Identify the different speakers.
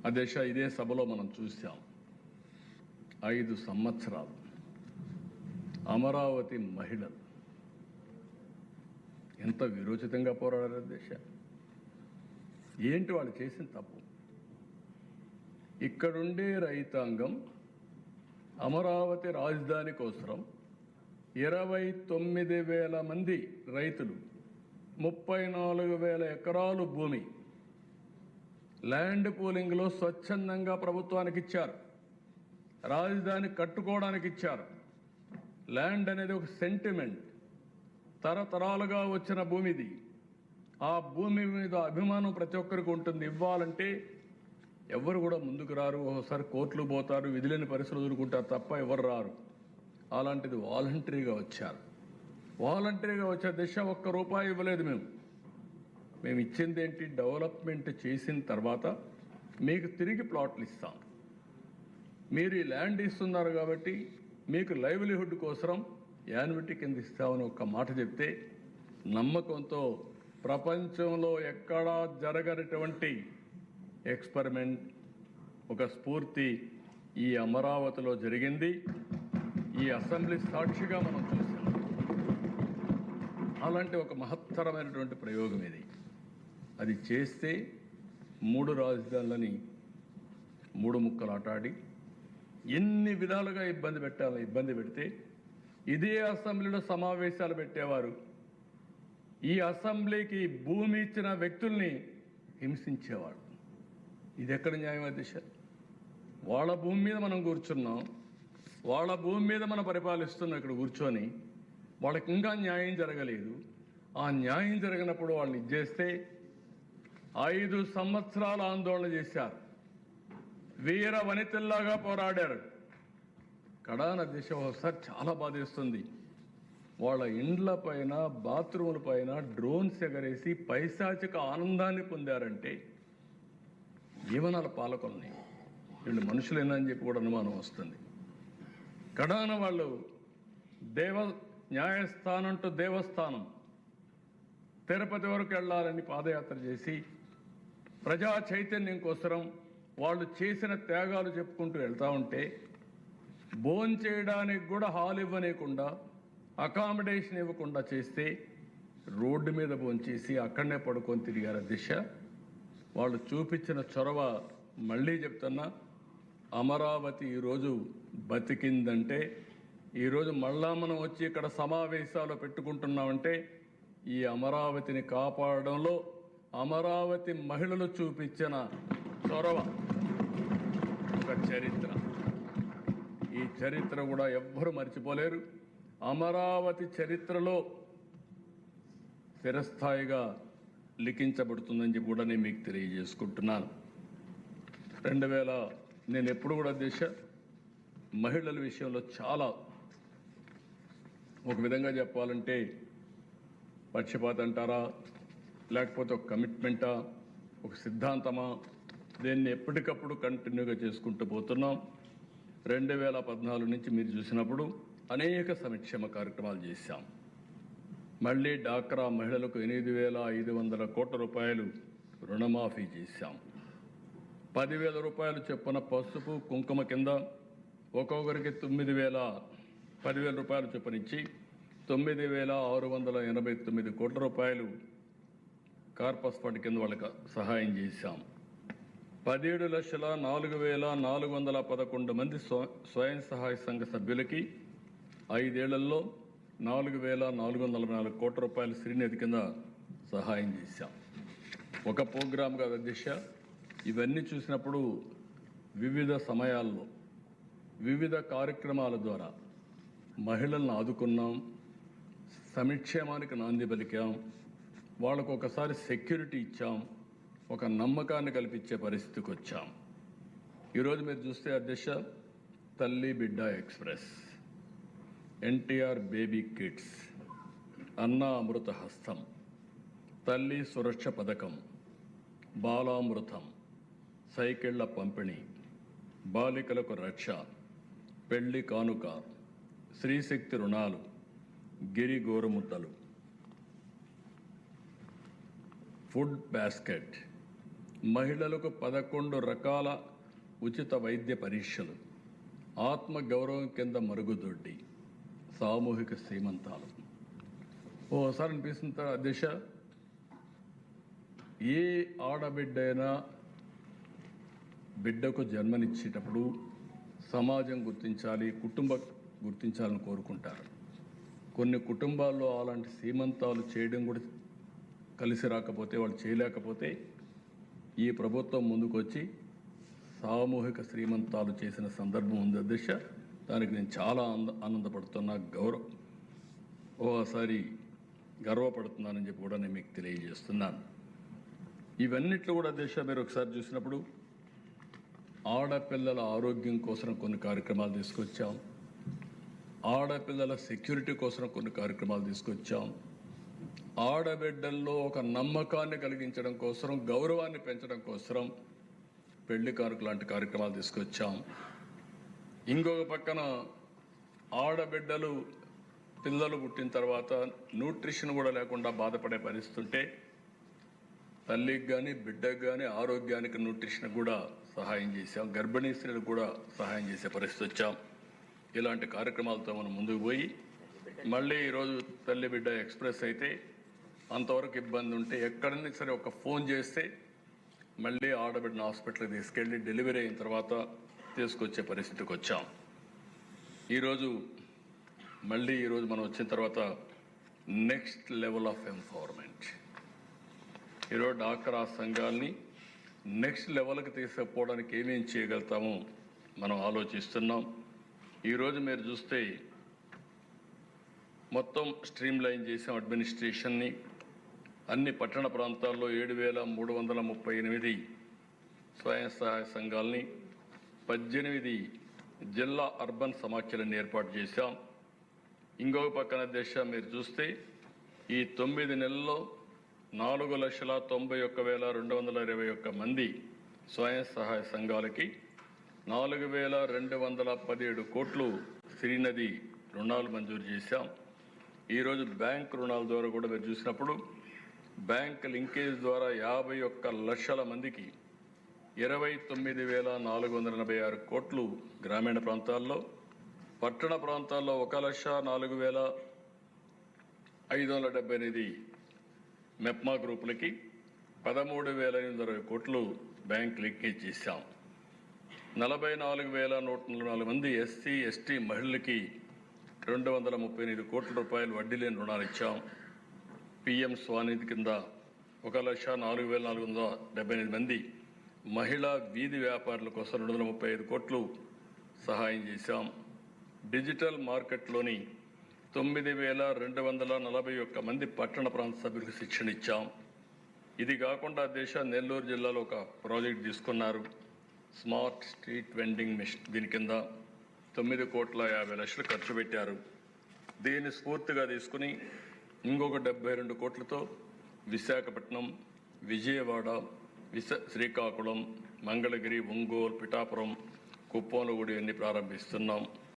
Speaker 1: అధ్యక్ష, ఇదే సభలో మనం చూసాం 5 సంవత్సరాలు అమరావతి మహిళలు ఎంత విరోచితంగా పోరాడారు అధ్యక్ష. ఏంటి వాళ్ళు చేసిన తప్పు? ఇక్కడుండే రైతాంగం అమరావతి రాజధాని కోసం 29,000 మంది రైతులు 34,000 ఎకరాలు భూమి ల్యాండ్ పూలింగ్లో స్వచ్ఛందంగా ప్రభుత్వానికి ఇచ్చారు. రాజధాని కట్టుకోవడానికి ఇచ్చారు. ల్యాండ్ అనేది ఒక సెంటిమెంట్, తరతరాలుగా వచ్చిన భూమిది. ఆ భూమి మీద అభిమానం ప్రతి ఒక్కరికి ఉంటుంది. ఇవ్వాలంటే ఎవరు కూడా ముందుకు రారు. ఒకసారి కోర్టులు పోతారు, విధులేని పరిస్థితులు ఎదుర్కొంటారు తప్ప ఎవరు రారు. అలాంటిది వాలంటరీగా వచ్చారు. వాలంటరీగా వచ్చే దిశ ₹1 ఇవ్వలేదు. మేము ఇచ్చింది ఏంటి? డెవలప్మెంట్ చేసిన తర్వాత మీకు తిరిగి ప్లాట్లు ఇస్తాం. మీరు ఈ ల్యాండ్ ఇస్తున్నారు కాబట్టి మీకు లైవ్లీహుడ్ కోసం యాన్యుటీ కింద ఇస్తామని ఒక్క మాట చెప్తే నమ్మకంతో ప్రపంచంలో ఎక్కడా జరగనటువంటి ఎక్స్పెరిమెంట్, ఒక స్ఫూర్తి ఈ అమరావతిలో జరిగింది. ఈ అసెంబ్లీ సాక్షిగా మనం చూసాం. అలాంటి ఒక మహత్తరమైనటువంటి ప్రయోగం ఇది. అది చేస్తే 3 రాజధానులని 3 ముక్కలు ఆటాడి ఎన్ని విధాలుగా ఇబ్బంది పెడితే ఇదే అసెంబ్లీలో సమావేశాలు పెట్టేవారు. ఈ అసెంబ్లీకి భూమి ఇచ్చిన వ్యక్తుల్ని హింసించేవాడు. ఇది ఎక్కడ న్యాయం అధ్యక్ష? వాళ్ళ భూమి మీద మనం కూర్చున్నాం, వాళ్ళ భూమి మీద మనం పరిపాలిస్తున్నాం. ఇక్కడ కూర్చొని వాళ్ళకి ఇంకా న్యాయం జరగలేదు. ఆ న్యాయం జరిగినప్పుడు వాళ్ళని ఇచ్చేస్తే 5 సంవత్సరాలు ఆందోళన చేశారు. వీర వనితల్లాగా పోరాడారు. కడాన దిశ ఒకసారి చాలా బాధేస్తుంది. వాళ్ళ ఇండ్ల పైన, బాత్రూముల పైన డ్రోన్స్ ఎగరేసి పైశాచిక ఆనందాన్ని పొందారంటే జీవనాల పాలకుల్ని వీళ్ళు మనుషులేనని చెప్పి కూడా అనుమానం వస్తుంది. కడాన వాళ్ళు న్యాయస్థానం టు దేవస్థానం తిరుపతి వరకు వెళ్ళాలని పాదయాత్ర చేసి ప్రజా చైతన్యం కోసం వాళ్ళు చేసిన త్యాగాలు చెప్పుకుంటూ వెళ్తూ ఉంటే భోజనం చేయడానికి కూడా హాల్ ఇవ్వలేకుండా, అకామిడేషన్ ఇవ్వకుండా చేస్తే రోడ్డు మీద భోంచేసి అక్కడనే పడుకొని తిరిగారు. దిశ వాళ్ళు చూపించిన చొరవ మళ్ళీ చెప్తున్నా, అమరావతి ఈరోజు బతికిందంటే, ఈరోజు మళ్ళా మనం వచ్చి ఇక్కడ సమావేశాలు పెట్టుకుంటున్నామంటే ఈ అమరావతిని కాపాడడంలో అమరావతి మహిళలు చూపించిన చొరవ ఒక చరిత్ర. ఈ చరిత్ర కూడా ఎవ్వరూ మర్చిపోలేరు. అమరావతి చరిత్రలో స్థిరస్థాయిగా లిఖించబడుతుందని చెప్పి కూడా నేను మీకు తెలియజేసుకుంటున్నాను. నేను ఎప్పుడు కూడా మహిళల విషయంలో చాలా, ఒక విధంగా చెప్పాలంటే పక్షపాతం అంటారా, లేకపోతే ఒక కమిట్మెంటా, ఒక సిద్ధాంతమా, దీన్ని ఎప్పటికప్పుడు కంటిన్యూగా చేసుకుంటూ పోతున్నాం. 2014 నుంచి మీరు చూసినప్పుడు అనేక సంక్షేమ కార్యక్రమాలు చేశాం. మళ్ళీ డాక్రా మహిళలకు 8,500 కోట్ల రూపాయలు రుణమాఫీ చేశాం. 10,000 రూపాయలు చొప్పున పసుపు కుంకుమ కింద ఒక్కొక్కరికి 10,000 రూపాయలు చొప్పునిచ్చి 9,689 కోట్ల రూపాయలు కార్పస్ ఫండ్ కింద వాళ్ళకి సహాయం చేశాం. 17,04,411 మంది స్వయం సహాయ సంఘ సభ్యులకి 5 ఏళ్లలో 4,444 కోట్ల రూపాయలు శ్రీనిధి కింద సహాయం చేశాం. ఒక ప్రోగ్రాం కాదు అధ్యక్ష. ఇవన్నీ చూసినప్పుడు వివిధ సమయాల్లో వివిధ కార్యక్రమాల ద్వారా మహిళలను ఆదుకున్నాం, సంక్షేమానికి నాంది పలికాం, వాళ్ళకు ఒకసారి సెక్యూరిటీ ఇచ్చాం, ఒక నమ్మకాన్ని కల్పించే పరిస్థితికి వచ్చాం. ఈరోజు మీరు చూస్తే అధ్యక్ష, తల్లి బిడ్డ ఎక్స్ప్రెస్, ఎన్టీఆర్ బేబీ కిట్స్, అన్నా అమృత హస్తం, తల్లి సురక్ష పథకం, బాలామృతం, సైకిళ్ల పంపిణీ, బాలికలకు రక్ష, పెళ్లి కానుక, శ్రీశక్తి రుణాలు, గిరి గోరుముద్దలు, ఫుడ్ బాస్కెట్, మహిళలకు 11 రకాల ఉచిత వైద్య పరీక్షలు, ఆత్మ గౌరవం కింద మరుగుదొడ్డి, సామూహిక సీమంతాలు. ఓసారి అనిపిస్తుంది అధ్యక్ష, ఏ ఆడబిడ్డైనా బిడ్డకు జన్మనిచ్చేటప్పుడు సమాజం గుర్తించాలి, కుటుంబం గుర్తించాలని కోరుకుంటారు. కొన్ని కుటుంబాల్లో అలాంటి సీమంతాలు చేయడం కూడా కలిసి రాకపోతే, వాళ్ళు చేయలేకపోతే ఈ ప్రభుత్వం ముందుకొచ్చి సామూహిక శ్రీమంతాలు చేసిన సందర్భం ఉంది అధ్యక్ష. దానికి నేను చాలా ఆనందపడుతున్నా, ఓసారి గర్వపడుతున్నానని చెప్పి కూడా నేను మీకు తెలియజేస్తున్నాను. ఇవన్నిట్లో కూడా అధ్యక్ష, మీరు ఒకసారి చూసినప్పుడు ఆడపిల్లల ఆరోగ్యం కోసం కొన్ని కార్యక్రమాలు తీసుకొచ్చాం, ఆడపిల్లల సెక్యూరిటీ కోసం కొన్ని కార్యక్రమాలు తీసుకొచ్చాం, ఆడబిడ్డల్లో ఒక నమ్మకాన్ని కలిగించడం కోసం, గౌరవాన్ని పెంచడం కోసం పెళ్లి కానుక లాంటి కార్యక్రమాలు తీసుకొచ్చాం. ఇంకొక పక్కన ఆడబిడ్డలు పిల్లలు పుట్టిన తర్వాత న్యూట్రిషన్ కూడా లేకుండా బాధపడే పరిస్థితి ఉంటే తల్లికి కానీ బిడ్డకు కానీ ఆరోగ్యానికి న్యూట్రిషన్ కూడా సహాయం చేశాం, గర్భిణీ స్త్రీలకు కూడా సహాయం చేసే పరిస్థితి వచ్చాం. ఇలాంటి కార్యక్రమాలతో మనం ముందుకు పోయి మళ్ళీ ఈరోజు తల్లి బిడ్డ ఎక్స్ప్రెస్ అయితే అంతవరకు ఇబ్బంది ఉంటే ఎక్కడైనా సరే ఒక ఫోన్ చేస్తే మళ్ళీ ఆడబిడ్డను హాస్పిటల్కి తీసుకెళ్ళి డెలివరీ అయిన తర్వాత తీసుకొచ్చే పరిస్థితికి వచ్చాం. ఈరోజు మనం వచ్చిన తర్వాత నెక్స్ట్ లెవెల్ ఆఫ్ ఎంపవర్మెంట్, ఈరోజు డాక్రా సంఘాన్ని నెక్స్ట్ లెవెల్కి తీసుకుపోవడానికి ఏమేం చేయగలుగుతామో మనం ఆలోచిస్తున్నాం. ఈరోజు మీరు చూస్తే మొత్తం స్ట్రీమ్ లైన్ చేసాం అడ్మినిస్ట్రేషన్ని. అన్ని పట్టణ ప్రాంతాల్లో 7,338 స్వయం సహాయ సంఘాలని, 18 జిల్లా అర్బన్ సమాఖ్యలను ఏర్పాటు చేశాం. ఇంకొక పక్కన దేశ మీరు చూస్తే ఈ 9 నెలల్లో 4,91,221 మంది స్వయం సహాయ సంఘాలకి 4,217 కోట్లు శ్రీనది రుణాలు మంజూరు చేశాం. ఈరోజు బ్యాంక్ రుణాల ద్వారా కూడా మీరు చూసినప్పుడు బ్యాంక్ లింకేజ్ ద్వారా 51 లక్షల మందికి 29,486 కోట్లు గ్రామీణ ప్రాంతాల్లో, పట్టణ ప్రాంతాల్లో 1,04,578 మెప్మా గ్రూపులకి 13,820 కోట్లు బ్యాంక్ లింకేజ్ చేశాం. 44,104 మంది ఎస్సీ ఎస్టీ మహిళలకి 238 కోట్ల రూపాయలు వడ్డీ లేని రుణాలు ఇచ్చాం. పిఎం స్వానిధి కింద 1,04,478 మంది మహిళా వీధి వ్యాపారుల కోసం 235 కోట్లు సహాయం చేశాం. డిజిటల్ మార్కెట్లోని 9,241 మంది పట్టణ ప్రాంత సభ్యులకు శిక్షణ ఇచ్చాం. ఇది కాకుండా నెల్లూరు జిల్లాలో ఒక ప్రాజెక్ట్ తీసుకున్నారు, స్మార్ట్ స్ట్రీట్ వెండింగ్ మిషన్. దీని కింద 9,50,00,000 ఖర్చు పెట్టారు. దీన్ని స్ఫూర్తిగా తీసుకుని ఇంకొక 72 కోట్లతో విశాఖపట్నం, విజయవాడ, శ్రీకాకుళం, మంగళగిరి, ఒంగోలు, పిఠాపురం, కుప్పంలో కూడా ఇవన్నీ ప్రారంభిస్తున్నాం.